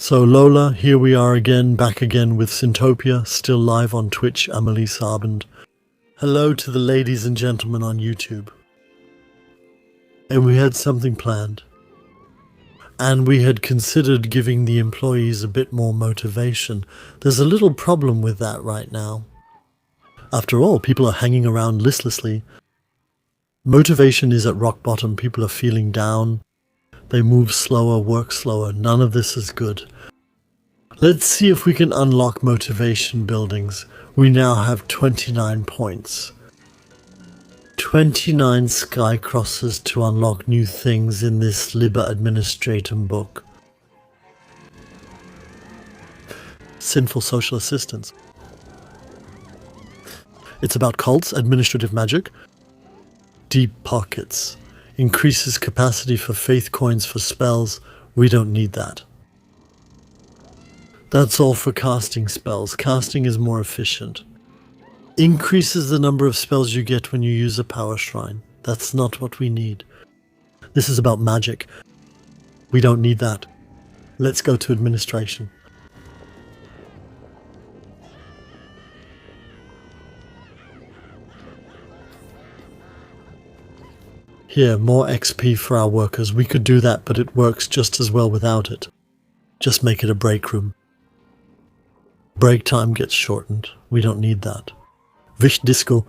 So Lola, here we are again, back again with SINTOPIA, still live on Twitch, Amelie Sabend. Hello to the ladies and gentlemen on YouTube. And we had something planned. And we had considered giving the employees a bit more motivation. There's a little problem with that right now. After all, people are hanging around listlessly. Motivation is at rock bottom, people are feeling down. They move slower, work slower. None of this is good. Let's see if we can unlock motivation buildings. We now have 29 points. 29 sky crosses to unlock new things in this Liber Administratum book. Sinful social assistance. It's about cults, administrative magic. Deep pockets. Increases capacity for faith coins for spells. We don't need that. That's all for casting spells. Casting is more efficient. Increases the number of spells you get when you use a power shrine. That's not what we need. This is about magic. We don't need that. Let's go to administration. Here, more XP for our workers. We could do that, but it works just as well without it. Just make it a break room. Break time gets shortened. We don't need that. Vish disco.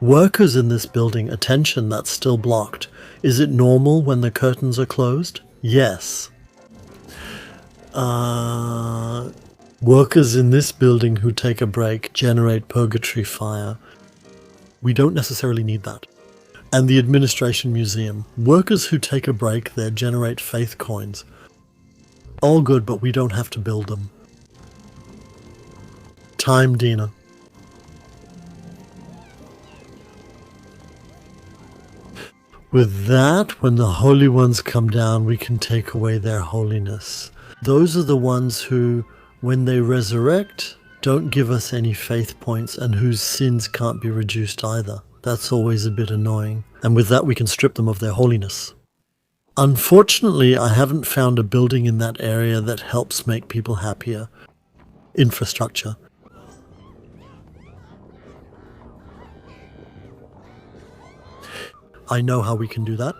Workers in this building, attention, that's still blocked. Is it normal when the curtains are closed? Yes. Workers in this building who take a break generate purgatory fire. We don't necessarily need that. And the administration museum. Workers who take a break there generate faith coins. All good, but we don't have to build them. Time Dina. With that, when the holy ones come down, we can take away their holiness. Those are the ones who, when they resurrect, don't give us any faith points and whose sins can't be reduced either. That's always a bit annoying. And with that, we can strip them of their holiness. Unfortunately, I haven't found a building in that area that helps make people happier. Infrastructure. I know how we can do that.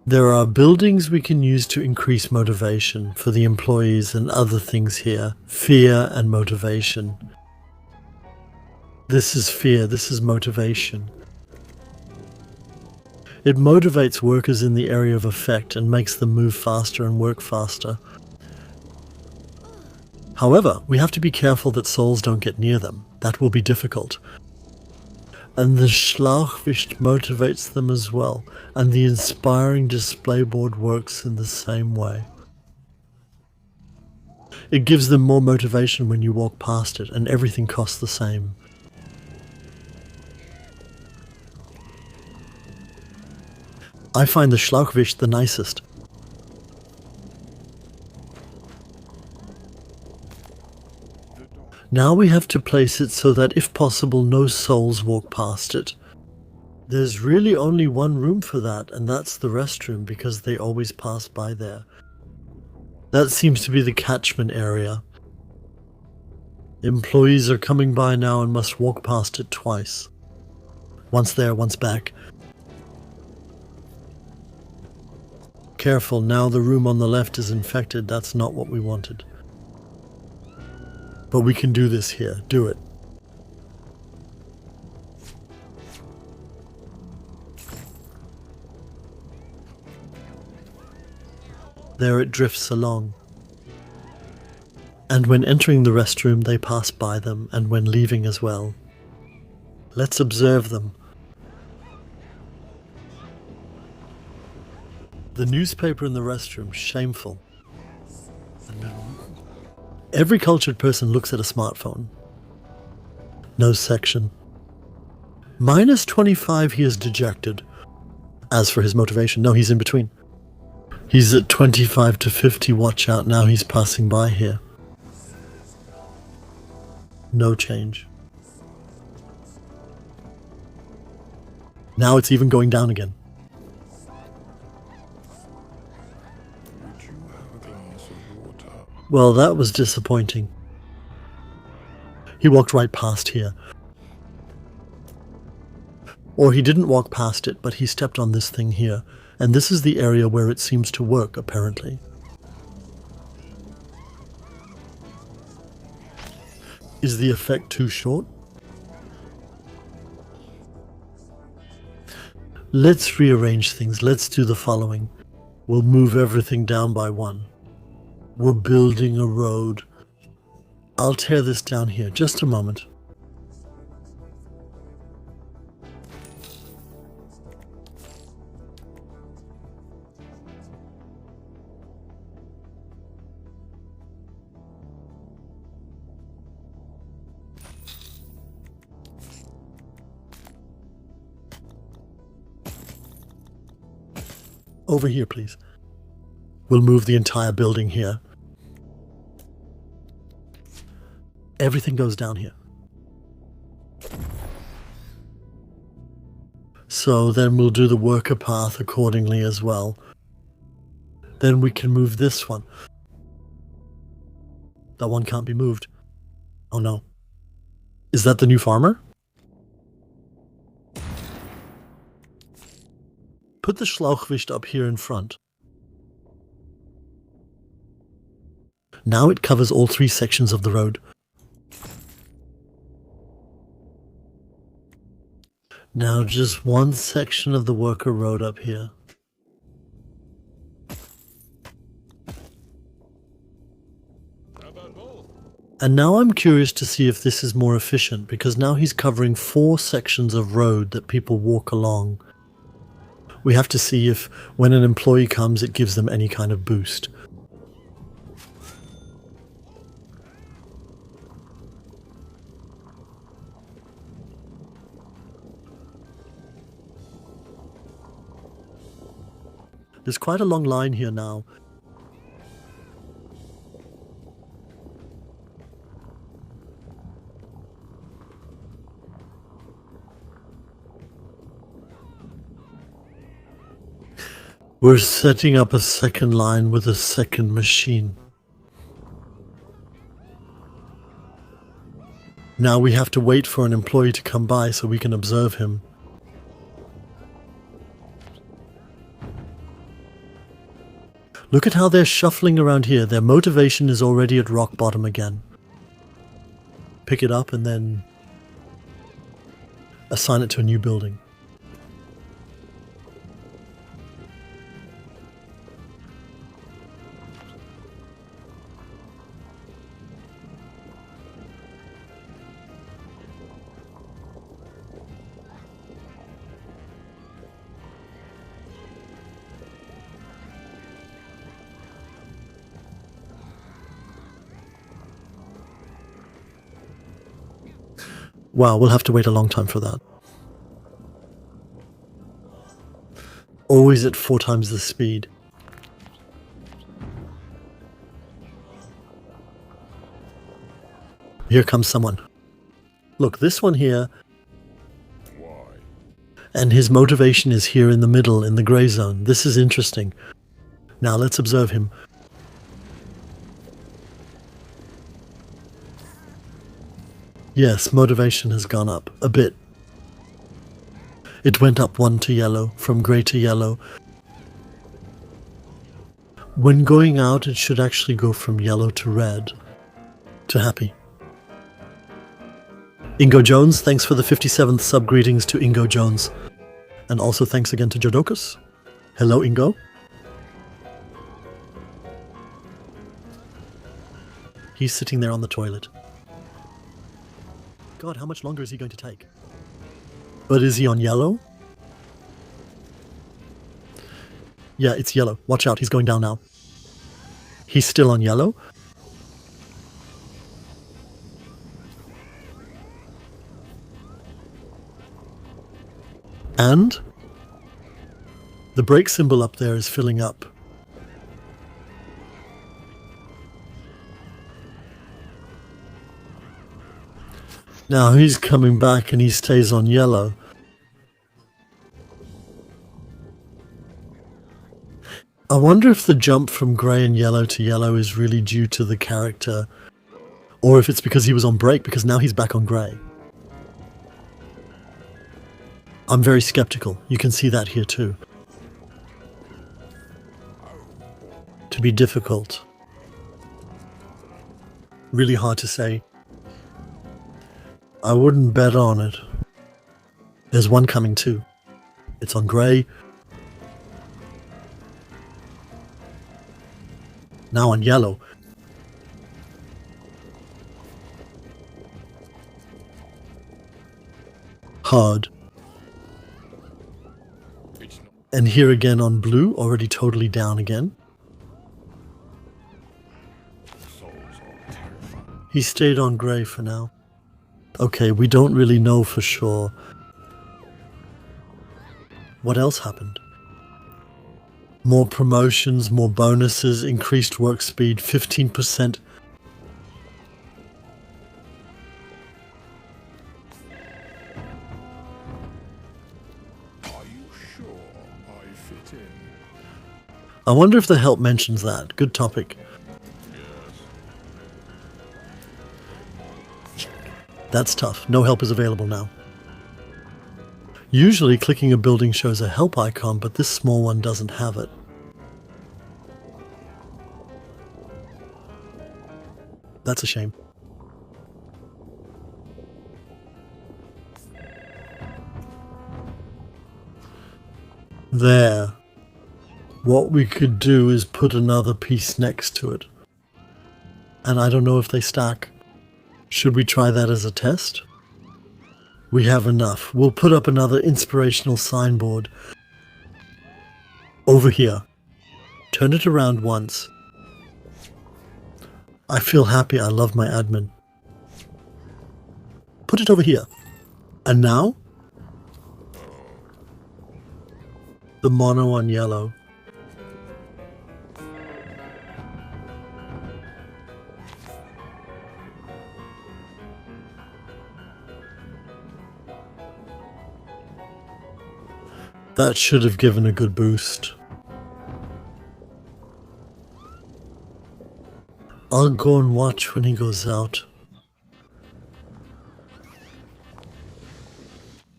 There are buildings we can use to increase motivation for the employees and other things here. Fear and motivation. This is fear, this is motivation. It motivates workers in the area of effect and makes them move faster and work faster. However, we have to be careful that souls don't get near them. That will be difficult. And the Schlauchwicht motivates them as well, and the inspiring display board works in the same way. It gives them more motivation when you walk past it, and everything costs the same. I find the Schlauchwicht the nicest. Now we have to place it so that if possible no souls walk past it. There's really only one room for that, and that's the restroom because they always pass by there. That seems to be the catchment area. Employees are coming by now and must walk past it twice. Once there, once back. Careful, now the room on the left is infected. That's not what we wanted. But we can do this here. Do it. There it drifts along. And when entering the restroom, they pass by them, and when leaving as well. Let's observe them. The newspaper in the restroom, shameful. Every cultured person looks at a smartphone. No section. Minus 25, he is dejected. As for his motivation, no, he's in between. He's at 25 to 50, watch out, now he's passing by here. No change. Now it's even going down again. you have a glass of water? Well, that was disappointing. He walked right past here. Or he didn't walk past it, but he stepped on this thing here. And this is the area where it seems to work, apparently. Is the effect too short? Let's rearrange things. Let's do the following. We'll move everything down by one. We're building a road. I'll tear this down here. Just a moment. Over here, please. We'll move the entire building here. Everything goes down here. So then we'll do the worker path accordingly as well. Then we can move this one. That one can't be moved. Oh no. Is that the new farmer? Put the Schlauchwicht up here in front. Now it covers all three sections of the road. Now just one section of the worker road up here. And now I'm curious to see if this is more efficient, because now he's covering 4 sections of road that people walk along. We have to see if, when an employee comes, it gives them any kind of boost. There's quite a long line here now. We're setting up a second line with a second machine. Now we have to wait for an employee to come by so we can observe him. Look at how they're shuffling around here. Their motivation is already at rock bottom again. Pick it up and then assign it to a new building. Wow, we'll have to wait a long time for that. Always at 4 times the speed. Here comes someone. Look, this one here. Why? And his motivation is here in the middle, in the gray zone. This is interesting. Now let's observe him. Yes, motivation has gone up a bit. It went up 1 to yellow, from grey to yellow. When going out, it should actually go from yellow to red, to happy. Ingo Jones, thanks for the 57th sub. Greetings to Ingo Jones. And also thanks again to Jodokus. Hello, Ingo. He's sitting there on the toilet. God, how much longer is he going to take? But is he on yellow? Yeah, it's yellow. Watch out, he's going down now. He's still on yellow. And the brake symbol up there is filling up. Now he's coming back and he stays on yellow. wonder if the jump from grey and yellow to yellow is really due to the character, or if it's because he was on break, because now he's back on grey. I'm very skeptical. You can see that here too. To be difficult. Really hard to say. I wouldn't bet on it. There's one coming too. It's on grey. Now on yellow. Hard. And here again on blue, already totally down again. He stayed on grey for now. Okay, we don't really know for sure. What else happened? More promotions, more bonuses, increased work speed, 15%. Are you sure I fit in? I wonder if the help mentions that. Good topic. That's tough. No help is available now. Usually clicking a building shows a help icon, but this small one doesn't have it. That's a shame. There. What we could do is put another piece next to it. And I don't know if they stack. Should we try that as a test? We have enough. We'll put up another inspirational signboard. Over here. Turn it around once. I feel happy. I love my admin. Put it over here. And now? The mono on yellow. That should have given a good boost. I'll go and watch when he goes out.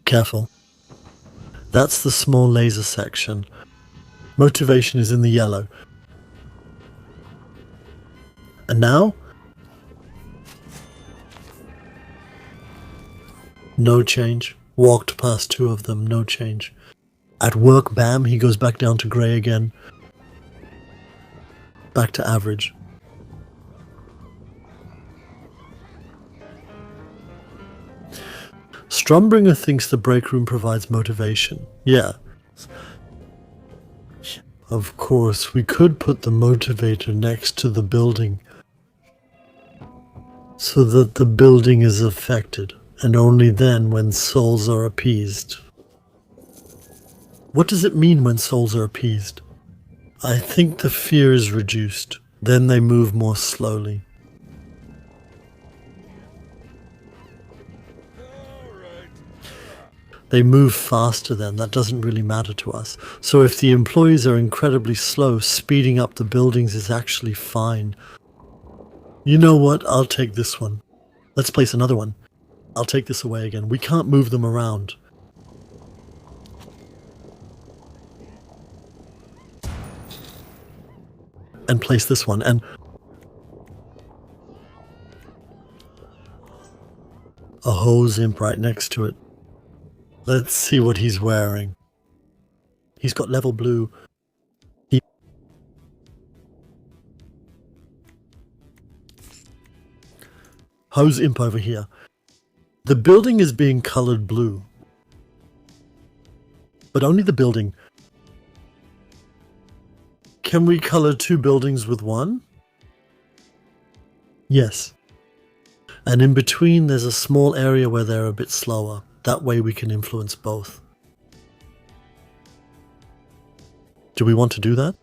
Careful. That's the small laser section. Motivation is in the yellow. And now? No change. Walked past two of them, no change. At work, bam, he goes back down to grey again. Back to average. Strombringer thinks the break room provides motivation. Yeah. Of course, we could put the motivator next to the building so that the building is affected, and only then when souls are appeased. What does it mean when souls are appeased? I think the fear is reduced. Then they move more slowly. They move faster then. That doesn't really matter to us. So if the employees are incredibly slow, speeding up the buildings is actually fine. You know what? I'll take this one. Let's place another one. I'll take this away again. We can't move them around. And place this one, and a hose imp right next to it. Let's see what he's wearing. He's got level blue. Hose imp over here. The building is being colored blue. But only the building. Can we color two buildings with one? Yes. And in between there's a small area where they're a bit slower. That way we can influence both. Do we want to do that?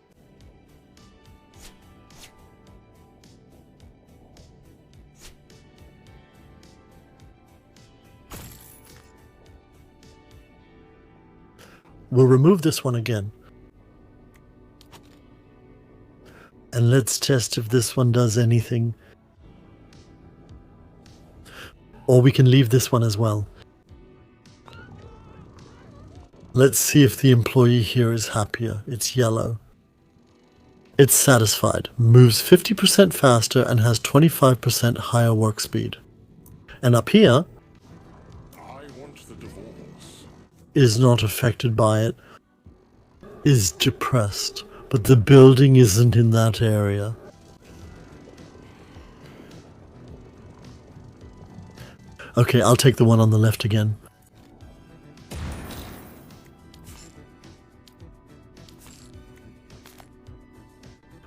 We'll remove this one again. And let's test if this one does anything. Or we can leave this one as well. Let's see if the employee here is happier. It's yellow. It's satisfied, moves 50% faster and has 25% higher work speed. And up here I want the divorce. is not affected by it, is depressed, but the building isn't in that area. Okay, I'll take the one on the left again.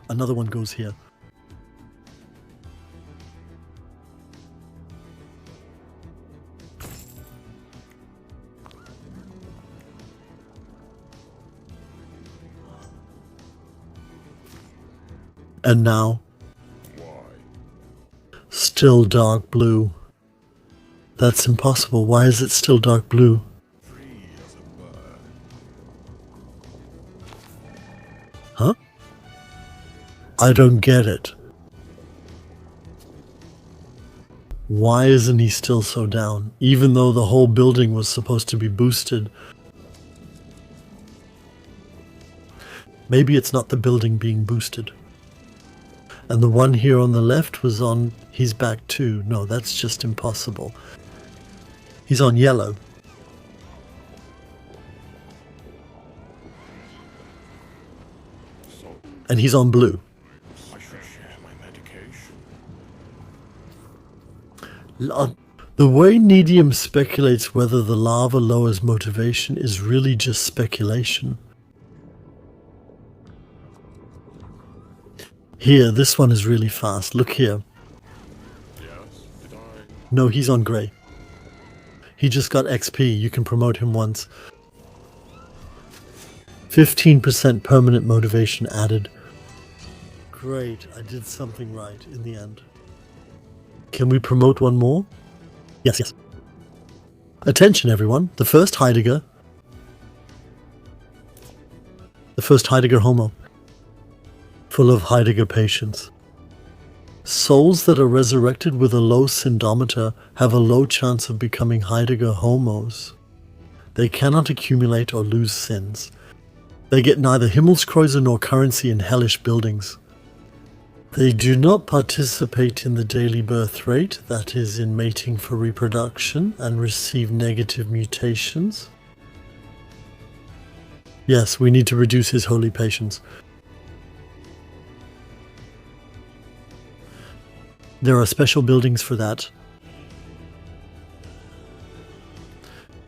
Another one goes here. And now, Why? still dark blue. That's impossible. Why is it still dark blue? Free as a bird. Huh? I don't get it. Why isn't he still so down? Even though the whole building was supposed to be boosted. Maybe it's not the building being boosted. And the one here on the left was on, he's back too. No, that's just impossible. He's on yellow. So And he's on blue. I should share my medication. The way Medium speculates whether the lava lowers motivation is really just speculation. Here, this one is really fast. Look here. Yes, did I? No, he's on grey. He just got XP. You can promote him once. 15% permanent motivation added. Great, I did something right in the end. Can we promote one more? Yes, yes. Attention everyone, the first Heidegger Homo. Full of Heidegger patience. Souls that are resurrected with a low syndometer have a low chance of becoming Heidegger Homos. They cannot accumulate or lose sins. They get neither Himmelskreuz nor currency in hellish buildings. They do not participate in the daily birth rate, that is, in mating for reproduction, and receive negative mutations. Yes, we need to reduce his holy patience. There are special buildings for that.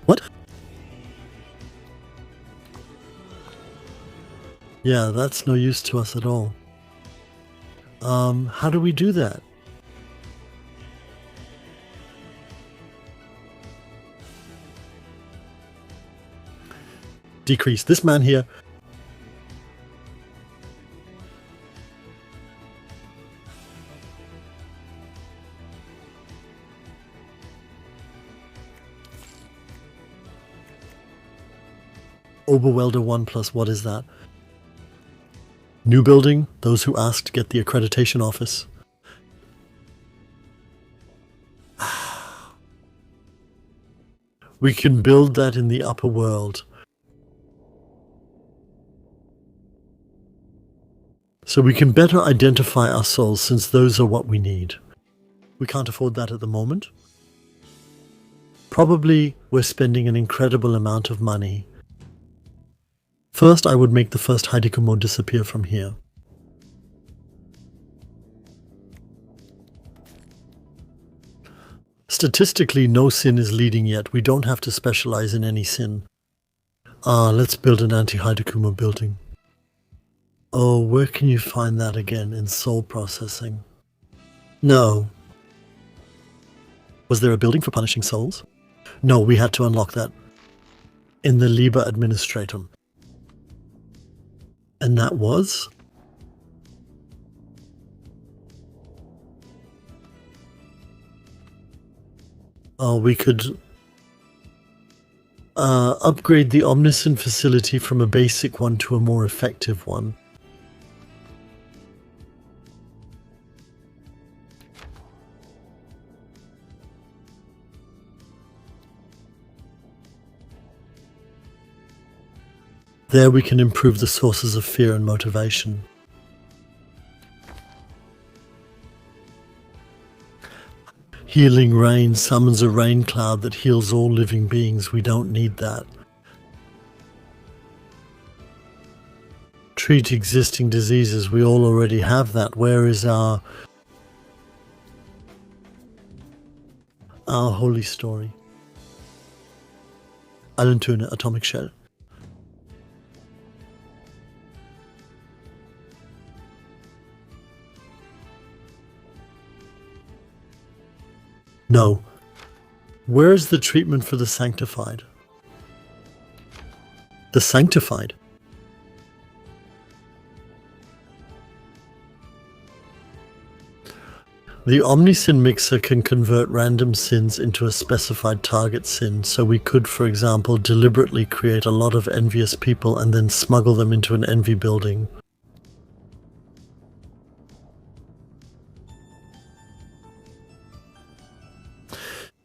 What? Yeah, that's no use to us at all. How do we do that? Decrease. This man here. Oberwelder 1+, what is that? New building, those who asked get the accreditation office. We can build that in the upper world. So we can better identify our souls since those are what we need. We can't afford that at the moment. Probably we're spending an incredible amount of money. First, I would make the first Heidegger mode disappear from here. Statistically, no sin is leading yet. We don't have to specialize in any sin. Let's build an anti-Heidegger building. Oh, where can you find that again? In soul processing? No. Was there a building for punishing souls? No, we had to unlock that. In the Liber Administratum. And that was? Oh, we could upgrade the Omniscient facility from a basic one to a more effective one. There we can improve the sources of fear and motivation. Healing rain summons a rain cloud that heals all living beings. We don't need that. Treat existing diseases. We all already have that. Where is our holy story? Island atomic shell. No. Where's the treatment for the sanctified? The sanctified? The Omnisin mixer can convert random sins into a specified target sin, so we could, for example, deliberately create a lot of envious people and then smuggle them into an envy building.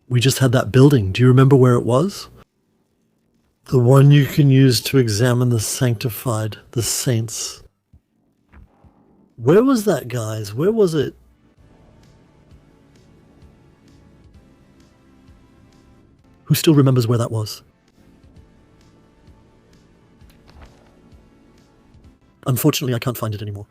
We just had that building. Do you remember where it was? The one you can use to examine the sanctified, the saints. Where was that, guys? Where was it? Who still remembers where that was? Unfortunately, I can't find it anymore.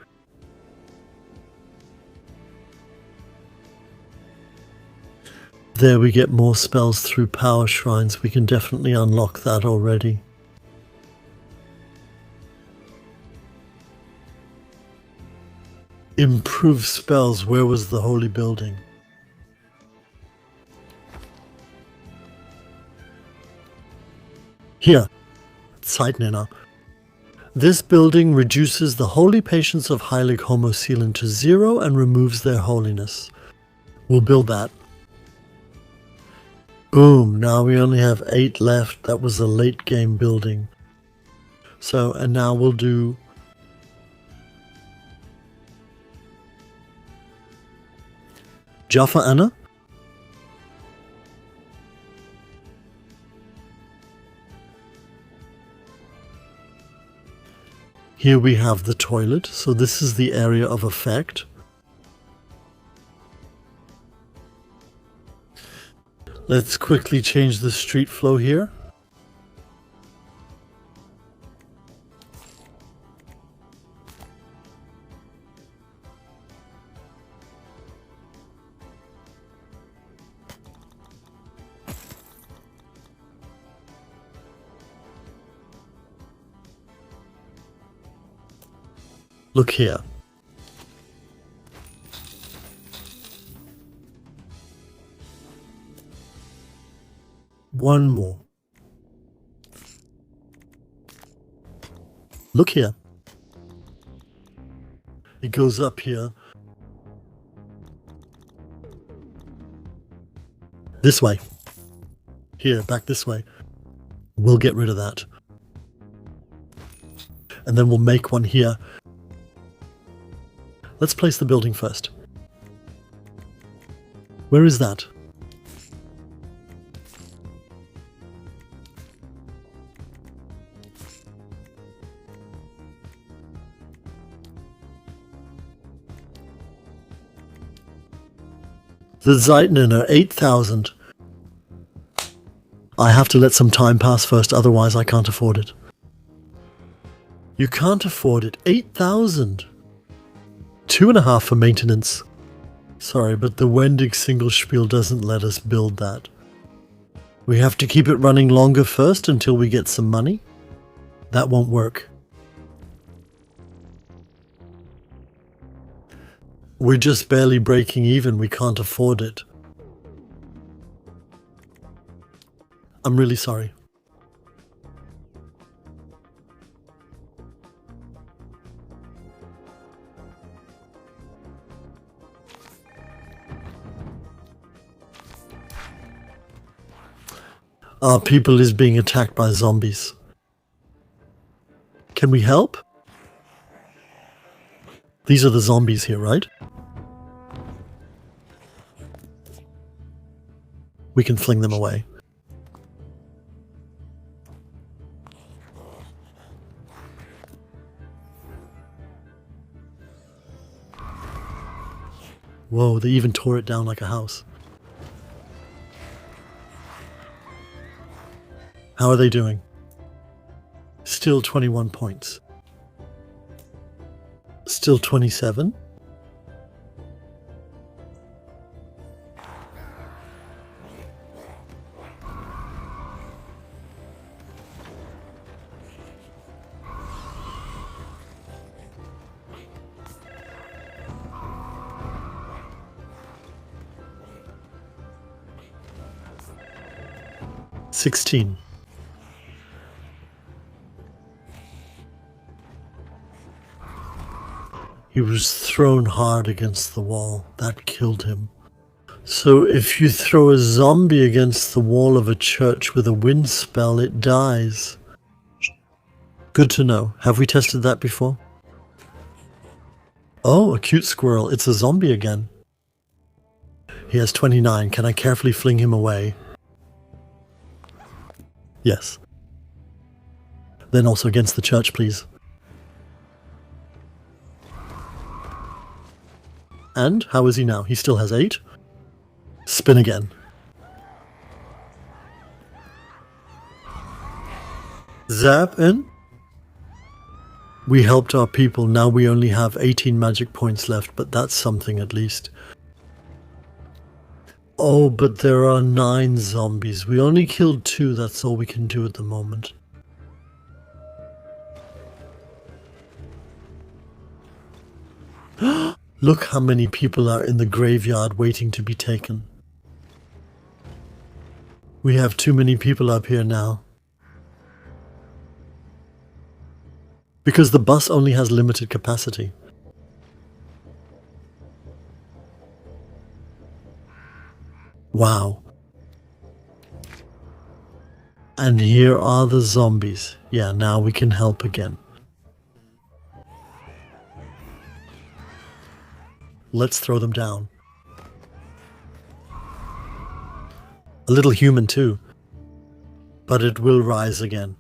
There we get more spells through power shrines. We can definitely unlock that already. Improve spells. Where was the holy building? Here. Zeitnehmer. This building reduces the holy patience of Heilig Homoseelen to 0 and removes their holiness. We'll build that. Boom, now we only have 8 left. That was a late game building. So, and now we'll do Jaffa Anna. Here we have the toilet, so this is the area of effect. Let's quickly change the street flow here. Look here. One more. Look here. It goes up here. This way. Here, back this way. We'll get rid of that. And then we'll make one here. Let's place the building first. Where is that? The Zeitnehmer, 8,000. I have to let some time pass first, otherwise I can't afford it. You can't afford it. 8,000. 2.5 for maintenance. Sorry, but the Wendig single spiel doesn't let us build that. We have to keep it running longer first until we get some money. That won't work. We're just barely breaking even. We can't afford it. I'm really sorry. Our people is being attacked by zombies. Can we help? These are the zombies here, right? We can fling them away. Whoa, they even tore it down like a house. How are they doing? Still 21 points. Still 27. $16. He was thrown hard against the wall. That killed him. So if you throw a zombie against the wall of a church with a wind spell, it dies. Good to know. Have we tested that before? Oh, a cute squirrel. It's a zombie again. He has 29. Can I carefully fling him away? Yes. Then also against the church, please. And how is he now? He still has 8. Spin again. Zap in. We helped our people. Now we only have 18 magic points left, but that's something at least. Oh, but there are 9 zombies. We only killed 2. That's all we can do at the moment. Look how many people are in the graveyard waiting to be taken. We have too many people up here now. Because the bus only has limited capacity. Wow. And here are the zombies. Yeah, now we can help again. Let's throw them down. A little human too. But it will rise again.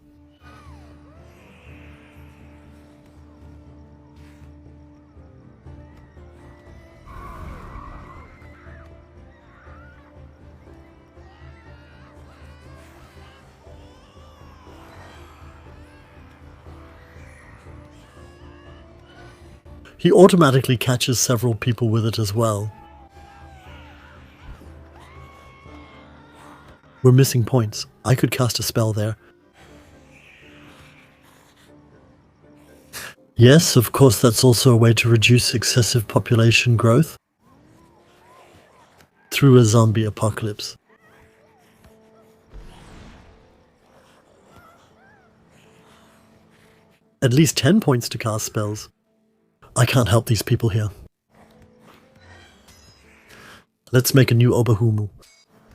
He automatically catches several people with it as well. We're missing points. I could cast a spell there. Yes, of course, that's also a way to reduce excessive population growth through a zombie apocalypse. At least 10 points to cast spells. I can't help these people here. Let's make a new Oberhumu.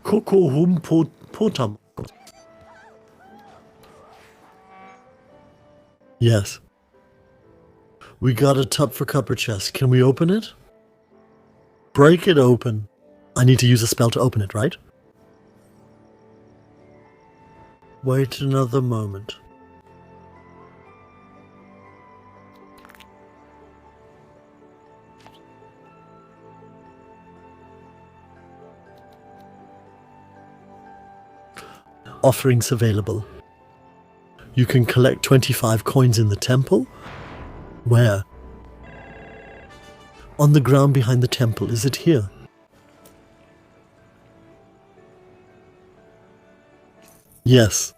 Kokohum Potam. Yes. We got a tub for copper chest. Can we open it? Break it open. I need to use a spell to open it, right? Wait another moment. Offerings available. You can collect 25 coins in the temple. Where? On the ground behind the temple. Is it here? Yes.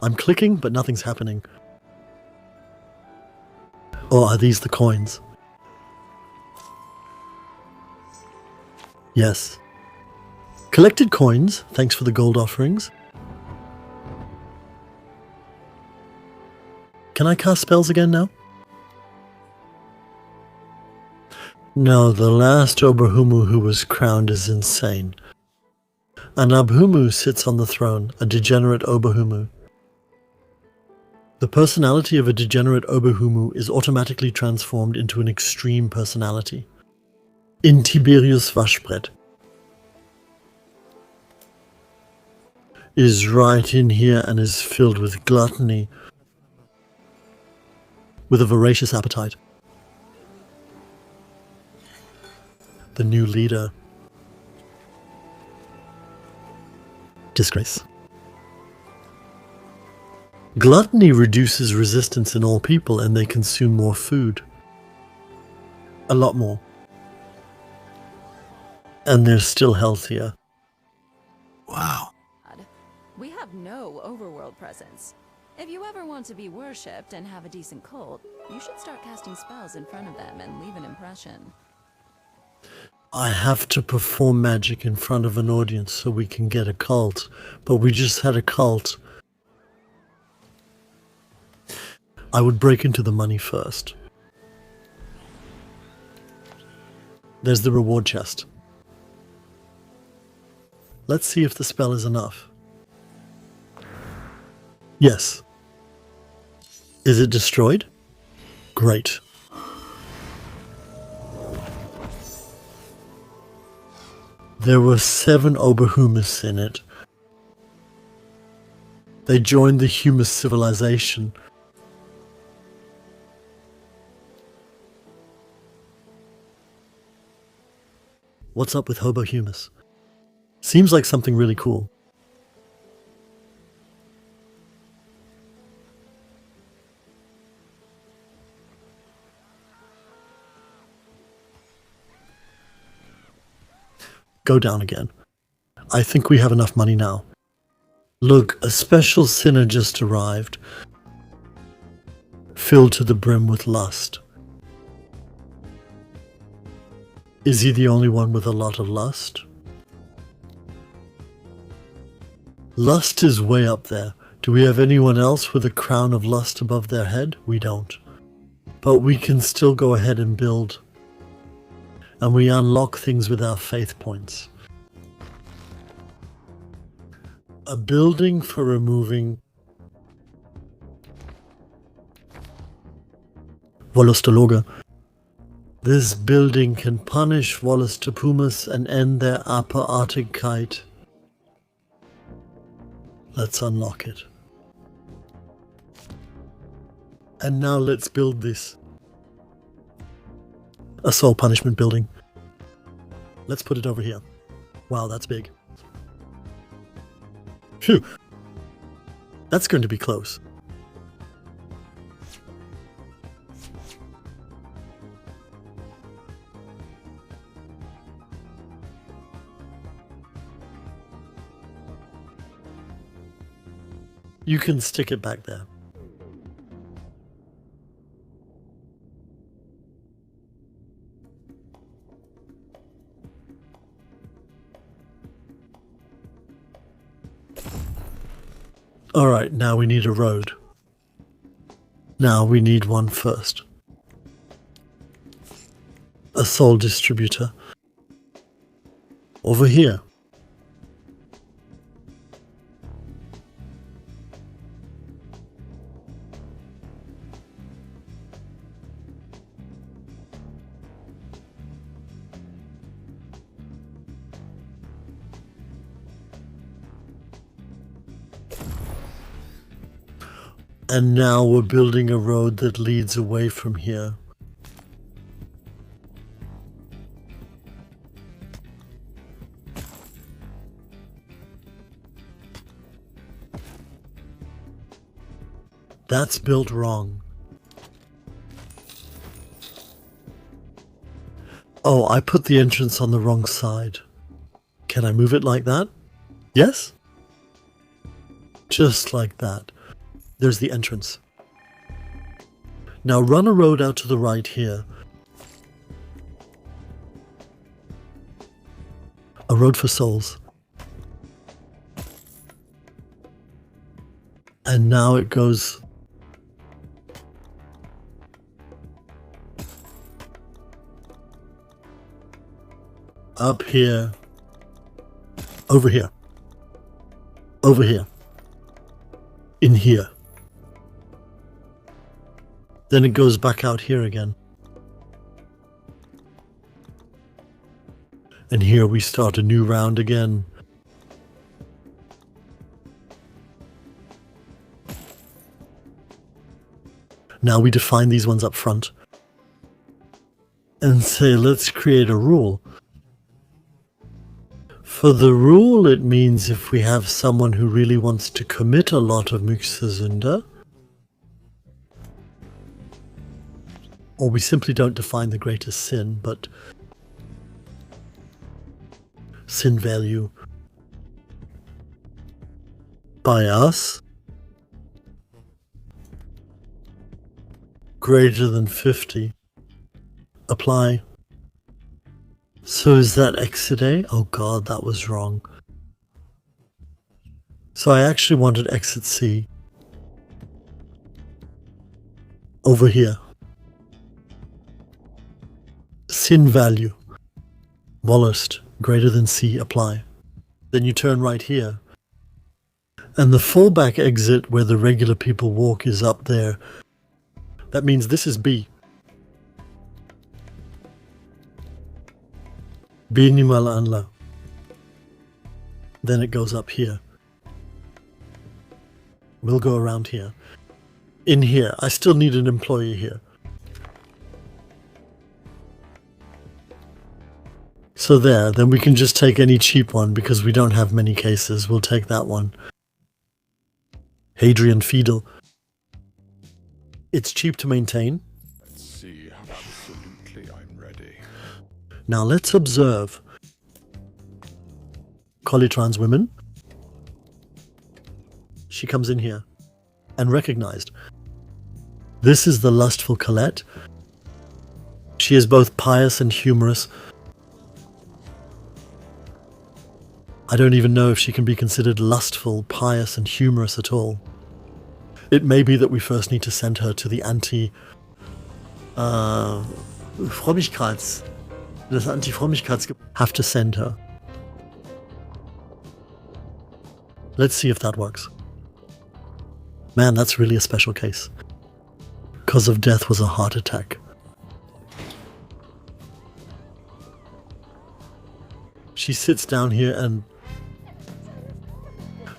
I'm clicking, but nothing's happening. Or are these the coins? Yes. Collected coins, thanks for the gold offerings. Can I cast spells again now? No, the last Oberhumu who was crowned is insane. An Abhumu sits on the throne, a degenerate Oberhumu. The personality of a degenerate Oberhumu is automatically transformed into an extreme personality. In Tiberius Waschbrett. Is right in here and is filled with gluttony, with a voracious appetite. the new leader. Disgrace. Gluttony reduces resistance in all people and they consume more food. A lot more. And they're still healthier. Wow. We have no overworld presence. If you ever want to be worshipped and have a decent cult, you should start casting spells in front of them and leave an impression. I have to perform magic in front of an audience so we can get a cult, but we just had a cult. I would break into the money first. There's the reward chest. Let's see if the spell is enough. Yes. Is it destroyed? Great. There were 7 Oberhumus in it. They joined the Humus civilization. What's up with Hobo Humus? Seems like something really cool. Go down again. I think we have enough money now. Look, a special sinner just arrived, filled to the brim with lust. Is he the only one with a lot of lust? Lust is way up there. Do we have anyone else with a crown of lust above their head? We don't. But we can still go ahead and build. And we unlock things with our faith points. A building for removing Wollostologe. This building can punish Wollostopumus and end their Aperartigkeit. Let's unlock it. And now let's build this. A soul punishment building. Let's put it over here. Wow, that's big. Phew. That's going to be close. You can stick it back there. Alright, now we need a road. Now we need one first. A soul distributor. Over here. And now we're building a road that leads away from here. That's built wrong. Oh, I put the entrance on the wrong side. Can I move it like that? Yes? Just like that. There's the entrance. Now run a road out to the right here. A road for souls. And now it goes up here, over here, over here, in here. Then it goes back out here again. And here we start a new round again. Now we define these ones up front. And say, let's create a rule. For the rule, it means if we have someone who really wants to commit a lot of Mixersünder, or we simply don't define the greatest sin, but sin value by us greater than 50, apply. So is that exit A? Oh god, that was wrong. So I actually wanted exit C. Over here. Sin value. Wallest, greater than C, apply. Then you turn right here. And the fallback exit where the regular people walk is up there. That means this is B. Minimal anla. Then it goes up here. We'll go around here. In here, I still need an employee here. So there, then we can just take any cheap one because we don't have many cases. We'll take that one. Hadrian Fiedel. It's cheap to maintain. Let's see. Absolutely, I'm ready. Now let's observe. Collitrans women. She comes in here. And recognized. This is the lustful Colette. She is both pious and humorous. I don't even know if she can be considered lustful, pious, and humorous at all. It may be that we first need to send her to the Frömmigkeits. Das Anti-Frömmigkeits. Have to send her. Let's see if that works. Man, that's really a special case. Cause of death was a heart attack. She sits down here and...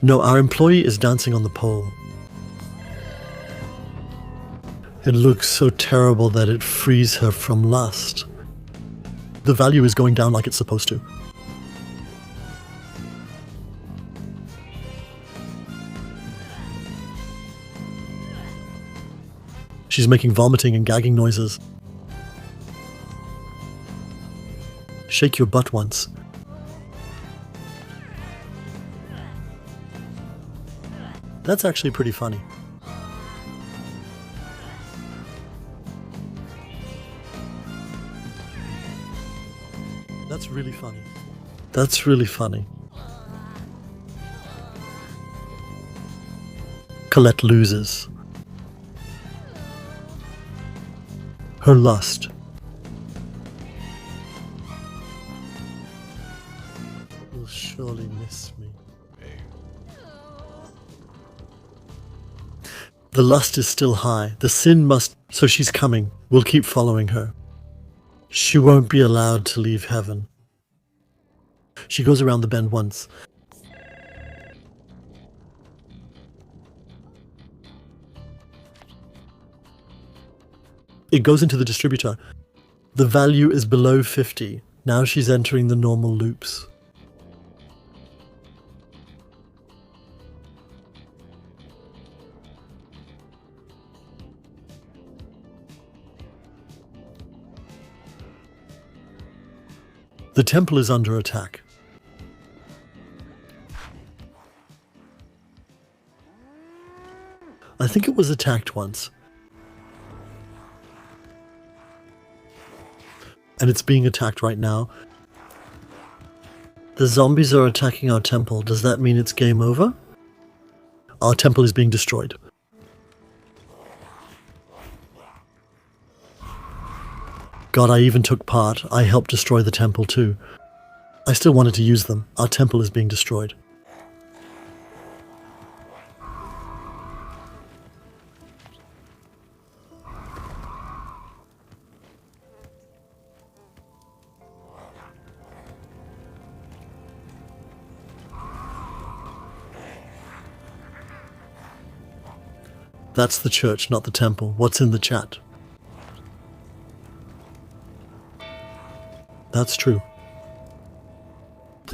No, our employee is dancing on the pole. It looks so terrible that it frees her from lust. The value is going down like it's supposed to. She's making vomiting and gagging noises. Shake your butt once. That's actually pretty funny. That's really funny. That's really funny. Colette loses. Her lust. Will surely miss me. The lust is still high. The sin must... So she's coming. We'll keep following her. She won't be allowed to leave heaven. She goes around the bend once. It goes into the distributor. The value is below 50. Now she's entering the normal loops. The temple is under attack. I think it was attacked once. And it's being attacked right now. The zombies are attacking our temple. Does that mean it's game over? Our temple is being destroyed. God, I even took part. I helped destroy the temple too. I still wanted to use them. Our temple is being destroyed. That's the church, not the temple. What's in the chat? That's true.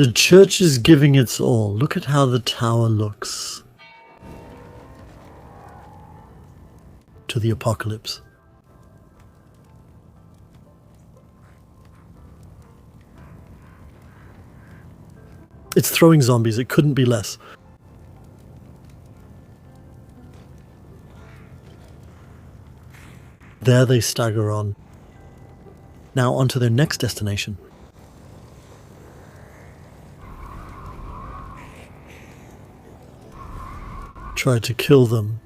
The church is giving its all. Look at how the tower looks. To the apocalypse. It's throwing zombies. It couldn't be less. There they stagger on. Now on to their next destination. Try to kill them.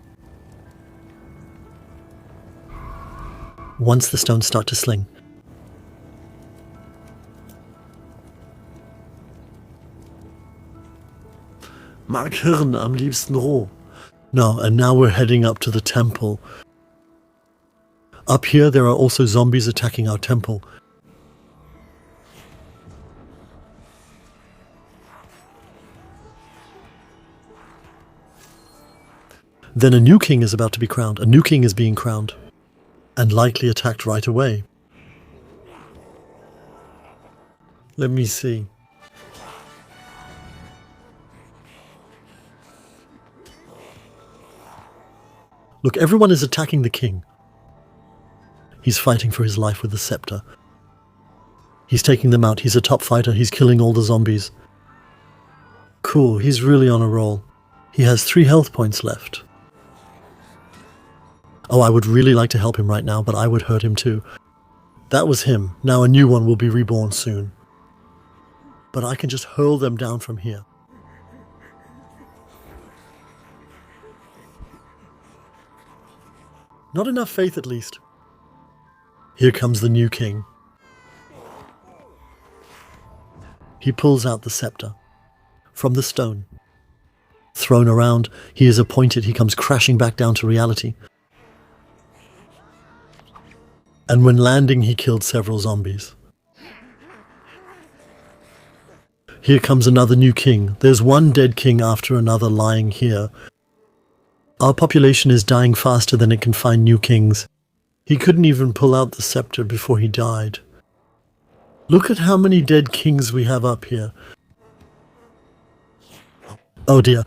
Once the stones start to sling. Mag Hirn am liebsten roh. No, and now we're heading up to the temple. Up here there are also zombies attacking our temple. Then a new king is about to be crowned. A new king is being crowned. And likely attacked right away. Let me see. Look, everyone is attacking the king. He's fighting for his life with the scepter. He's taking them out. He's a top fighter. He's killing all the zombies. Cool, he's really on a roll. He has 3 health points left. Oh, I would really like to help him right now, but I would hurt him too. That was him. Now a new one will be reborn soon. But I can just hurl them down from here. Not enough faith, at least. Here comes the new king. He pulls out the scepter from the stone. Thrown around, he is appointed. He comes crashing back down to reality. And when landing, he killed several zombies. Here comes another new king. There's one dead king after another lying here. Our population is dying faster than it can find new kings. He couldn't even pull out the scepter before he died. Look at how many dead kings we have up here. Oh dear.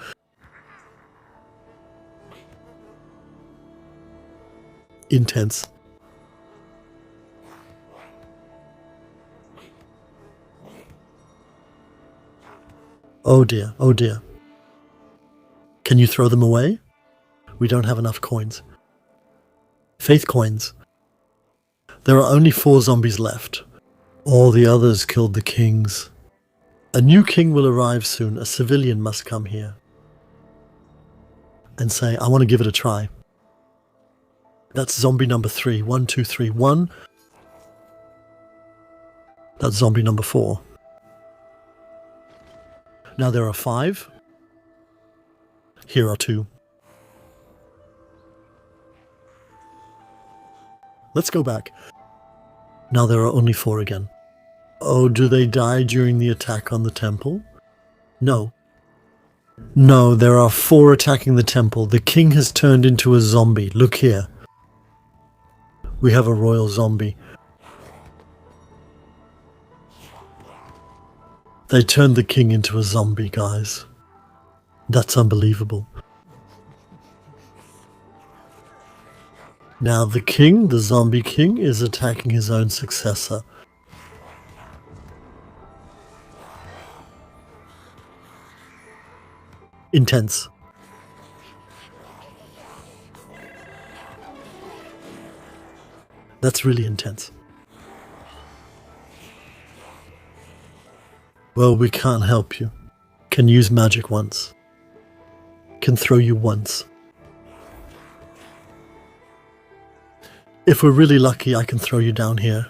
Intense. Oh dear, oh dear. Can you throw them away? We don't have enough coins. Faith coins. There are only 4 zombies left. All the others killed the kings. A new king will arrive soon. A civilian must come here and say, I want to give it a try. That's zombie number 3. 1, 2, 3, 1. That's zombie number 4. Now there are 5. Here are 2. Let's go back. Now there are only 4 again. Oh, do they die during the attack on the temple? No. No, there are 4 attacking the temple. The king has turned into a zombie. Look here. We have a royal zombie. They turned the king into a zombie, guys. That's unbelievable. Now the king, the zombie king, is attacking his own successor. Intense. That's really intense. Well, we can't help you. Can use magic once. Can throw you once. If we're really lucky, I can throw you down here.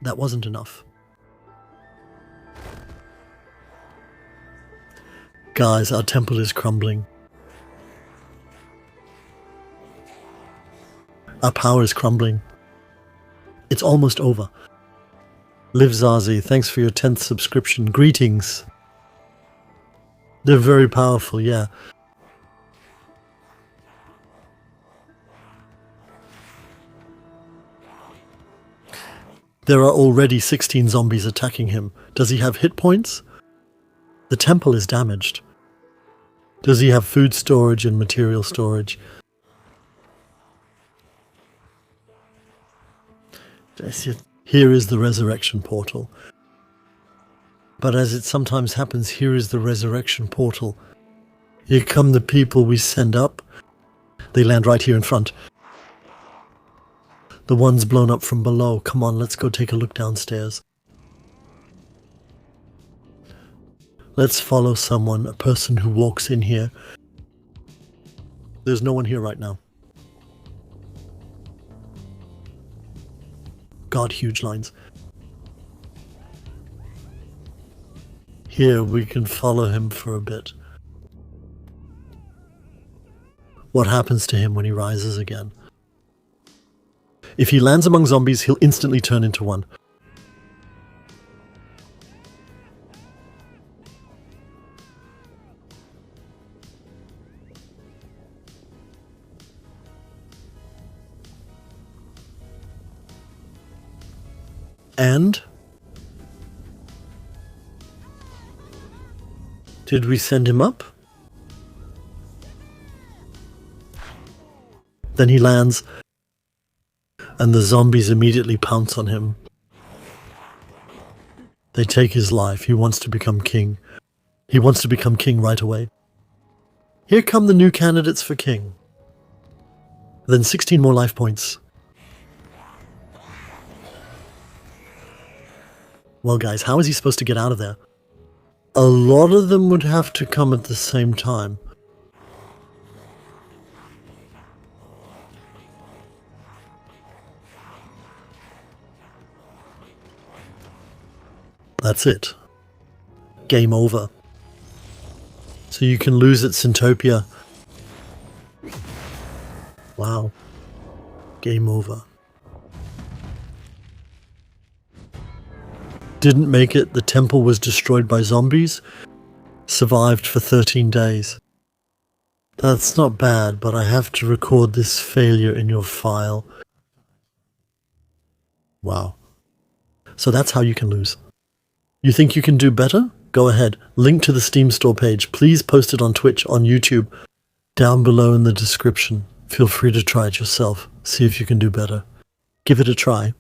That wasn't enough. Guys, our temple is crumbling. Our power is crumbling. It's almost over. Liv Zazi, thanks for your 10th subscription. Greetings. They're very powerful, yeah. There are already 16 zombies attacking him. Does he have hit points? The temple is damaged. Does he have food storage and material storage? Here is the resurrection portal. But as it sometimes happens, here is the resurrection portal. Here come the people we send up. They land right here in front. The ones blown up from below. Come on, let's go take a look downstairs. Let's follow someone, a person who walks in here. There's no one here right now. God, huge lines. Here, we can follow him for a bit. What happens to him when he rises again? If he lands among zombies, he'll instantly turn into one. And? Did we send him up? Then he lands, and the zombies immediately pounce on him. They take his life. He wants to become king. He wants to become king right away. Here come the new candidates for king. Then 16 more life points. Well, guys, how is he supposed to get out of there? A lot of them would have to come at the same time. That's it. Game over. So you can lose at SINTOPIA. Wow. Game over. Didn't make it. The temple was destroyed by zombies. Survived for 13 days. That's not bad, but I have to record this failure in your file. Wow. So that's how you can lose. You think you can do better? Go ahead. Link to the Steam store page. Please post it on Twitch, on YouTube, down below in the description. Feel free to try it yourself. See if you can do better. Give it a try.